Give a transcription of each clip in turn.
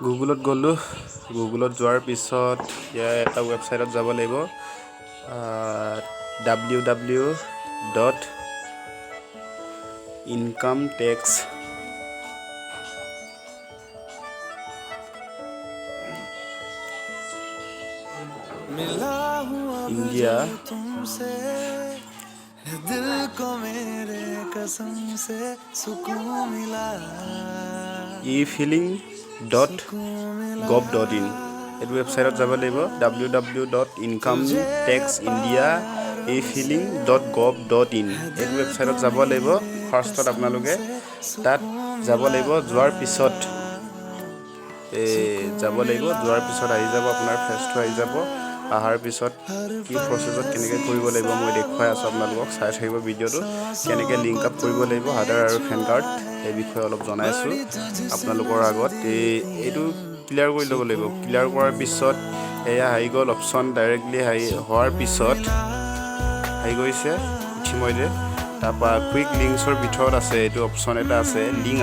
গুগলত গ'লোঁ গুগলত যোৱাৰ পিছত ইয়াৰ এটা ৱেবছাইটত যাব লাগিব www.incometax India दिल को मेरे कसम से सुकून मिला e-filing.gov.in এই ৱেবছাইটত যাব লাগিব www.incometaxindia e-filing.gov.in এই ৱেবছাইটত যাব লাগিব ফাৰ্ষ্টত আপোনালোকে তাত যাব লাগিব যোৱাৰ পিছত আহি যাব আপোনাৰ ফেচটো আহি যাব আহাৰ পিছত কি প্ৰসেছত কেনেকৈ কৰিব লাগিব মই দেখুৱাই আছোঁ আপোনালোকক চাই থাকিব ভিডিঅ'টো কেনেকৈ লিংক আপ কৰিব লাগিব আধাৰ আৰু পেন কাৰ্ড এই বিষয়ে অলপ জনাইছোঁ আপোনালোকৰ আগত এইটো ক্লিয়াৰ কৰি ল'ব লাগিব ক্লিয়াৰ কৰাৰ পিছত এয়া আহি গ'ল অপশ্যন ডাইৰেক্টলি হোৱাৰ পিছত আহি গৈছে ইতিমধ্যে তাৰপৰা কুইক লিংকছৰ ভিতৰত আছে এইটো অপশ্যন এটা আছে লিংক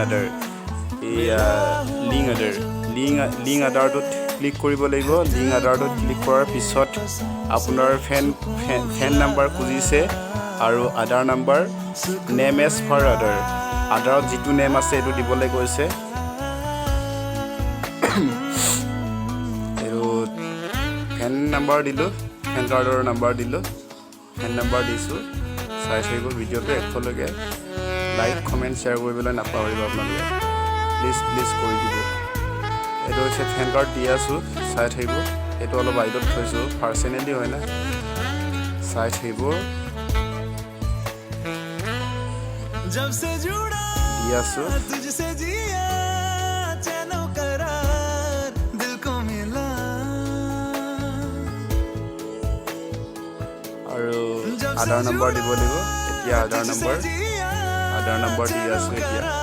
আদাৰটোত ক্লিক কৰিব লাগিব লিংক আদাৰটোত ক্লিক কৰাৰ পিছত আপোনাৰ ফেন নাম্বাৰ খুজিছে আৰু আধাৰ নাম্বাৰ নেম এজ ফৰ আধাৰত যিটো নেম আছে এইটো দিবলৈ কৈছে আৰু ফেন নাম্বাৰ দিলোঁ ফেন কাৰ্ডৰ নাম্বাৰ দিলোঁ ফেন নাম্বাৰ দিছোঁ চাই থাকিব ভিডিঅ'টো একলৈকে লাইক কমেণ্ট শ্বেয়াৰ কৰিবলৈ নাপাহৰিব আপোনালোকে প্লিজ কৰি দিব এইটো হৈছে ফেন কাৰ্ড দি আছোঁ চাই থাকিব এইটো অলপ আইডত থৈছোঁ পাৰ্চনেলি হয় না চাই থাকিব দি আছোঁ আৰু আধাৰ নম্বৰ দিব লাগিব এতিয়া আধাৰ নম্বৰ দি আছোঁ এতিয়া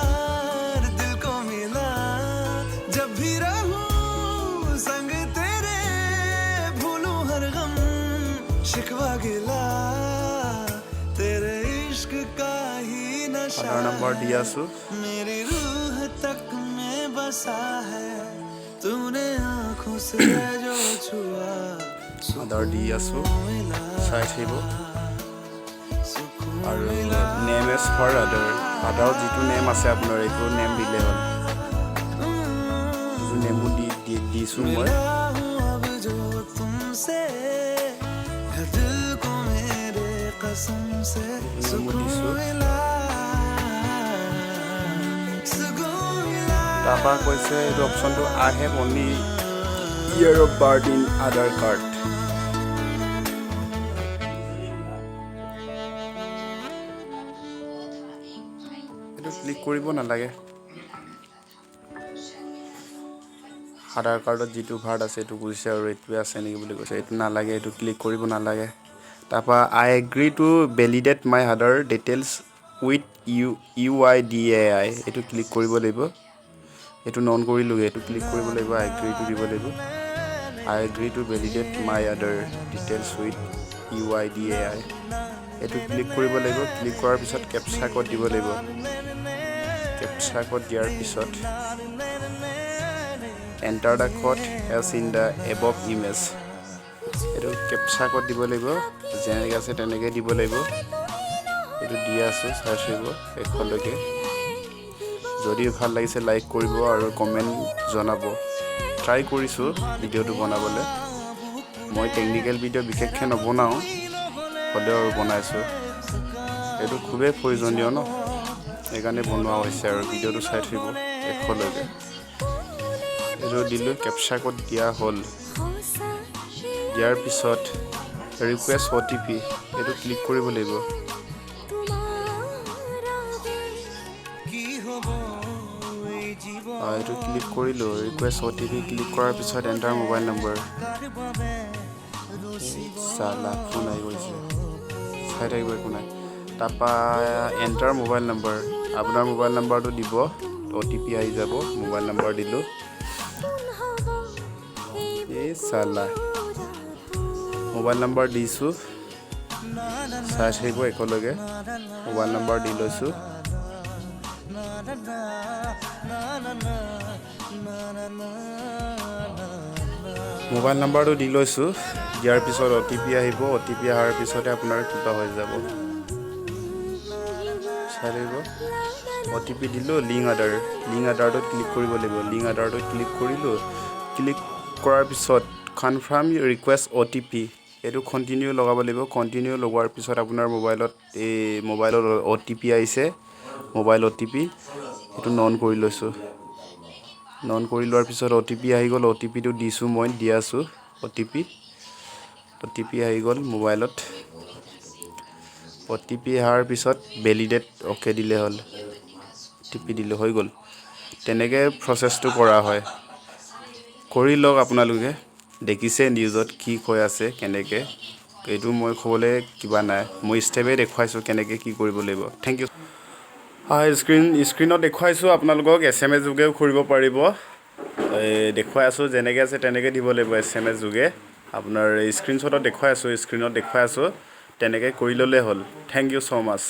আধাৰ নম্বৰ দি আছোঁ আধাৰ দি আছোঁ চাই থাকিব আৰু নেম এজ ফৰ আধাৰত যিটো নেম আছে আপোনাৰ এইটো নেম দিলে হ'ল এইটো নেমো দিছোঁ মই তাৰপৰা কৈছে এইটো অপশ্যনটো I have only year of birth in Aadhaar card এইটো ক্লিক কৰিব নালাগে আধাৰ কাৰ্ডত যিটো ভাৰ্ড আছে এইটো কৈছে আৰু এইটোৱে আছে নেকি বুলি কৈছে এইটো নালাগে এইটো ক্লিক কৰিব নালাগে তাৰপৰা I agree to validate my Aadhaar details with UIDAI এইটো ক্লিক কৰিব লাগিব এইটো নন কৰিলোঁ এইটো ক্লিক কৰিব লাগিব আই এগ্ৰিটো দিব লাগিব I agree to validate my Aadhaar details with UIDAI এইটো ক্লিক কৰিব লাগিব ক্লিক কৰাৰ পিছত কেপচা কোড দিব লাগিব কেপচা কোড দিয়াৰ পিছত enter the code as in the above image এইটো কেপচা কোড দিব লাগিব যেনেকৈ আছে তেনেকৈ দিব লাগিব এইটো দি আছোঁ চাই থাকিব শেষলৈকে যদি ভাল লাগিছে লাইক কৰিব আৰু কমেণ্ট জনাব ট্ৰাই কৰিছোঁ ভিডিঅ'টো বনাবলৈ মই টেকনিকেল ভিডিঅ' বিশেষকৈ নবনাওঁ হ'লেও আৰু বনাইছোঁ এইটো খুবেই প্ৰয়োজনীয় ন সেইকাৰণে বনোৱা হৈছে আৰু ভিডিঅ'টো চাই থাকিব শেষলৈকে এইটো দিলোঁ কেপচা কোড দিয়া হ'ল দিয়াৰ পিছত ৰিকুৱেষ্ট OTP এইটো ক্লিক কৰিব লাগিব এইটো ক্লিক কৰিলোঁ ৰিকুৱেষ্ট OTP ক্লিক কৰাৰ পিছত এণ্টাৰ মোবাইল নম্বৰ চালা ফোন আহি গৈছে চাই থাকিব একো নাই তাৰপৰা এণ্টাৰ মোবাইল নম্বৰ আপোনাৰ মোবাইল নম্বৰটো দিব OTP আহি যাব মোবাইল নম্বৰ দিলোঁ এই চালা মোবাইল নম্বৰ দিছোঁ চাই থাকিব একেলগে মোবাইল নম্বৰ দি লৈছোঁ na na na na na na mobile নাম্বাৰটো দি লৈছোঁ দিয়াৰ পিছত OTP আহিব OTP অহাৰ পিছতে আপোনাৰ কিবা হৈ যাব চাই লাগিব OTP দিলোঁ লিংক আধাৰটোত ক্লিক কৰিব লাগিব লিংক আধাৰটোত ক্লিক কৰিলোঁ ক্লিক কৰাৰ পিছত কনফাৰ্ম ৰিকুৱেষ্ট OTP এইটো কণ্টিনিউ লগাব লাগিব কণ্টিনিউ লগোৱাৰ পিছত আপোনাৰ মোবাইলত OTP আহিছে মোবাইল OTP এইটো নন কৰি লৈছোঁ নন কৰি লোৱাৰ পিছত OTP আহি গ'ল OTPটো দিছোঁ মই দি আছোঁ OTP আহি গ'ল মোবাইলত OTP অহাৰ পিছত ভেলিডেট অ'কে দিলে হ'ল টিপি দিলে হৈ গ'ল তেনেকৈ প্ৰচেছটো কৰা হয় কৰি লওক আপোনালোকে দেখিছে নিউজত কি কৈ আছে কেনেকৈ এইটো মই ক'বলৈ কিবা নাই মই ষ্টেপে দেখুৱাইছোঁ কেনেকৈ কি কৰিব লাগিব থেংক ইউ স্ক্ৰীনত দেখুৱাইছোঁ আপোনালোকক SMS যোগেও কৰিব পাৰিব দেখুৱাই আছোঁ যেনেকৈ আছে তেনেকৈ দিব লাগিব SMS যোগে আপোনাৰ স্ক্ৰীনশ্বটত দেখুৱাই আছোঁ স্ক্ৰীনত দেখুৱাই আছোঁ তেনেকৈ কৰি ল'লে হ'ল থেংক ইউ ছ' মাছ